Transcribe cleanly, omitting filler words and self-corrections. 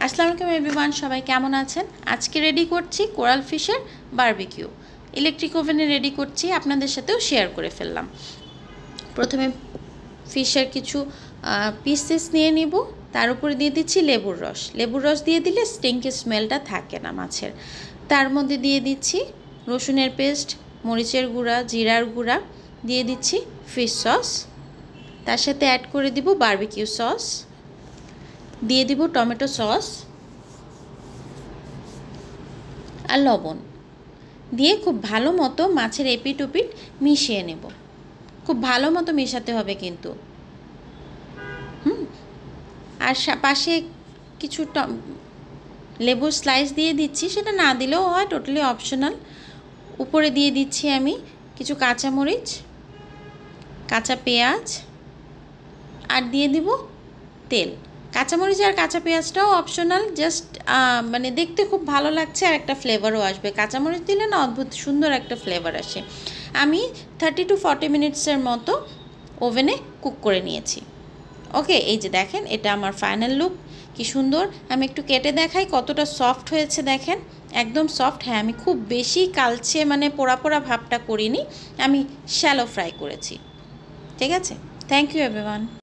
আসসালামু আলাইকুম এভরিওয়ান, সবাই কেমন আছেন? আজকে রেডি করছি কোরাল ফিশের বারবিকিউ। ইলেকট্রিক ওভেনে রেডি করছি, আপনাদের সাথেও শেয়ার করে ফেললাম। প্রথমে ফিশের কিছু পিসেস নিয়ে নিব, তার উপরে দিয়ে দিচ্ছি লেবুর রস। লেবুর রস দিয়ে দিলে স্টিংকি স্মেলটা থাকে না মাছের। তার মধ্যে দিয়ে দিচ্ছি রসুনের পেস্ট, মরিচের গুঁড়া, জিরার গুঁড়া, দিয়ে দিচ্ছি ফিশ সস, তার সাথে অ্যাড করে দিব বারবিকিউ সস, দিয়ে দিব টমেটো সস আর লবণ দিয়ে খুব ভালো মতো মাছের এপিট ওপিট মিশিয়ে নেব। খুব ভালো মতো মেশাতে হবে কিন্তু। আর পাশে কিছু লেবুর স্লাইস দিয়ে দিচ্ছি, সেটা না দিলেও হয়, টোটালি অপশনাল। উপরে দিয়ে দিচ্ছি আমি কিছু কাঁচামরিচ, কাঁচা পেঁয়াজ, আর দিয়ে দিব তেল। কাঁচামরিচ আর কাঁচা পেঁয়াজটাও অপশনাল, জাস্ট মানে দেখতে খুব ভালো লাগছে আর একটা ফ্লেভারও আসবে। কাঁচামরিচ দিলে না অদ্ভুত সুন্দর একটা ফ্লেভার আসে। আমি 30 to 40 মিনিটসের মতো ওভেনে কুক করে নিয়েছি। ওকে, এই যে দেখেন, এটা আমার ফাইনাল লুক। কি সুন্দর! আমি একটু কেটে দেখাই কতটা সফট হয়েছে, দেখেন একদম সফট। হ্যাঁ, আমি খুব বেশি কালচে মানে পোড়া পোড়া ভাবটা করিনি, আমি শ্যালো ফ্রাই করেছি। ঠিক আছে, থ্যাংক ইউ এভরিওয়ান।